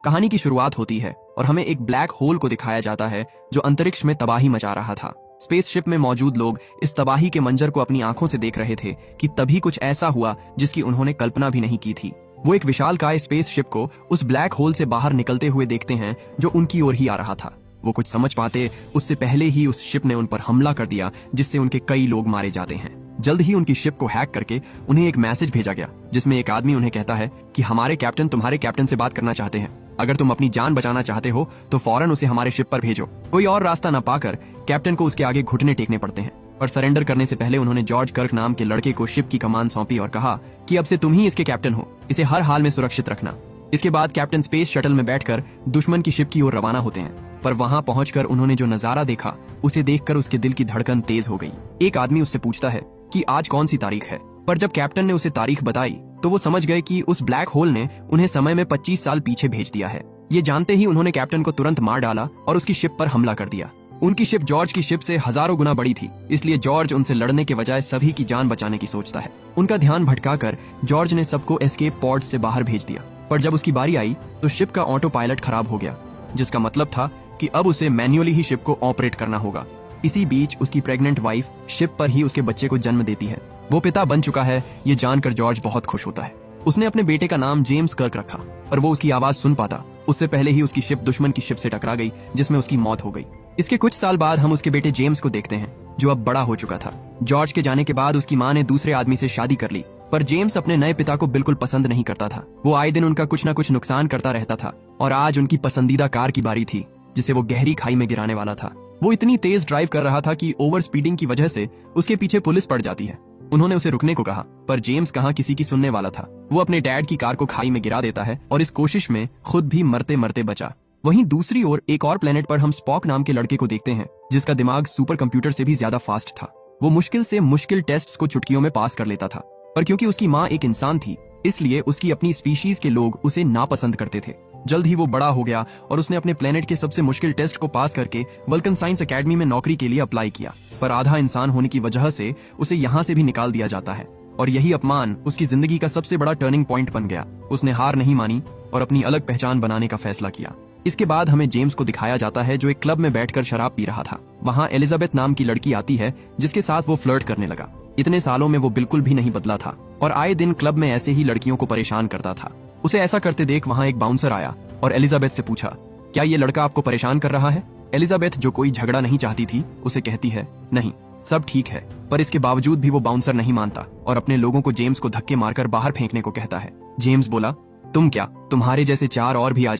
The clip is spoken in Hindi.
कहानी की शुरुआत होती है और हमें एक ब्लैक होल को दिखाया जाता है जो अंतरिक्ष में तबाही मचा रहा था। स्पेसशिप में मौजूद लोग इस तबाही के मंजर को अपनी आंखों से देख रहे थे कि तभी कुछ ऐसा हुआ जिसकी उन्होंने कल्पना भी नहीं की थी। वो एक विशालकाय स्पेसशिप को उस ब्लैक होल से बाहर निकलते हुए देखते हैं जो उनकी ओर ही आ रहा था। वो कुछ समझ पाते उससे पहले ही उस शिप ने उन पर हमला कर दिया, जिससे उनके कई लोग मारे जाते हैं। जल्द ही उनकी शिप को हैक करके उन्हें एक मैसेज भेजा गया जिसमें एक आदमी उन्हें कहता है कि हमारे कैप्टन तुम्हारे कैप्टन से बात करना चाहते हैं। अगर तुम अपनी जान बचाना चाहते हो तो फौरन उसे हमारे शिप पर भेजो। कोई और रास्ता न पाकर कैप्टन को उसके आगे घुटने टेकने पड़ते हैं, पर सरेंडर करने से पहले उन्होंने जॉर्ज कर्क नाम के लड़के को शिप की कमान सौंपी और कहा कि अब से तुम ही इसके कैप्टन हो, इसे हर हाल में सुरक्षित रखना। इसके बाद कैप्टन स्पेस शटल में बैठकर दुश्मन की शिप की ओर रवाना होते हैं, पर वहां पहुंचकर उन्होंने जो नजारा देखा उसे देखकर उसके दिल की धड़कन तेज हो गई। एक आदमी उससे पूछता है कि आज कौन सी तारीख है, पर जब कैप्टन ने उसे तारीख बताई तो वो समझ गए कि उस ब्लैक होल ने उन्हें समय में 25 साल पीछे भेज दिया है। ये जानते ही उन्होंने कैप्टन को तुरंत मार डाला और उसकी शिप पर हमला कर दिया। उनकी शिप जॉर्ज की शिप से हजारों गुना बड़ी थी, इसलिए जॉर्ज उनसे लड़ने के बजाय सभी की जान बचाने की सोचता है। उनका ध्यान भटकाकर जॉर्ज ने सबको एस्केप पॉड से बाहर भेज दिया, पर जब उसकी बारी आई तो शिप का ऑटो पायलट खराब हो गया, जिसका मतलब था कि अब उसे मैन्युअली ही शिप को ऑपरेट करना होगा। इसी बीच उसकी प्रेग्नेंट वाइफ शिप पर ही उसके बच्चे को जन्म देती है। वो पिता बन चुका है, ये जानकर जॉर्ज बहुत खुश होता है। उसने अपने बेटे का नाम जेम्स कर्क रखा, पर वो उसकी आवाज सुन पाता उससे पहले ही उसकी शिप दुश्मन की शिप से टकरा गई, जिसमें उसकी मौत हो गई। इसके कुछ साल बाद हम उसके बेटे जेम्स को देखते हैं, जो अब बड़ा हो चुका था। जॉर्ज के जाने के बाद उसकी माँ ने दूसरे आदमी से शादी कर ली, पर जेम्स अपने नए पिता को बिल्कुल पसंद नहीं करता था। वो आए दिन उनका कुछ न कुछ नुकसान करता रहता था, और आज उनकी पसंदीदा कार की बारी थी जिसे वो गहरी खाई में गिराने वाला था। वो इतनी तेज ड्राइव कर रहा था कि ओवर स्पीडिंग की वजह से उसके पीछे पुलिस पड़ जाती है। उन्होंने उसे रुकने को कहा, पर जेम्स कहाँ किसी की सुनने वाला था। वो अपने डैड की कार को खाई में गिरा देता है और इस कोशिश में खुद भी मरते मरते बचा। वहीं दूसरी ओर एक और प्लेनेट पर हम स्पॉक नाम के लड़के को देखते हैं, जिसका दिमाग सुपर कंप्यूटर से भी ज्यादा फास्ट था। वो मुश्किल से मुश्किल टेस्ट्स को चुटकियों में पास कर लेता था, पर क्योंकि उसकी माँ एक इंसान थी इसलिए उसकी अपनी स्पीशीज के लोग उसे नापसंद करते थे। जल्द ही वो बड़ा हो गया और उसने अपने प्लेनेट के सबसे मुश्किल टेस्ट को पास करके वल्कन साइंस एकेडमी में नौकरी के लिए अप्लाई किया, पर आधा इंसान होने की वजह से उसे यहाँ से भी निकाल दिया जाता है, और यही अपमान उसकी जिंदगी का सबसे बड़ा टर्निंग पॉइंट बन गया। उसने हार नहीं मानी और अपनी अलग पहचान बनाने का फैसला किया। इसके बाद हमें जेम्स को दिखाया जाता है जो एक क्लब में बैठकर शराब पी रहा था। वहाँ एलिजाबेथ नाम की लड़की आती है जिसके साथ वो फ्लर्ट करने लगा। इतने सालों में वो बिल्कुल भी नहीं बदला था और आए दिन क्लब में ऐसे ही लड़कियों को परेशान करता था। उसे ऐसा करते देख वहाँ एक बाउंसर आया और एलिजाबेथ से पूछा, क्या ये लड़का आपको परेशान कर रहा है? एलिजाबेथ, जो कोई झगड़ा नहीं चाहती थी, उसे कहती है, नहीं, सब ठीक है। पर इसके बावजूद भी वो बाउंसर नहीं मानता और अपने लोगों को जेम्स को धक्के मारकर बाहर फेंकने को कहता है। जेम्स बोला, तुम क्या, तुम्हारे जैसे 4 और भी आ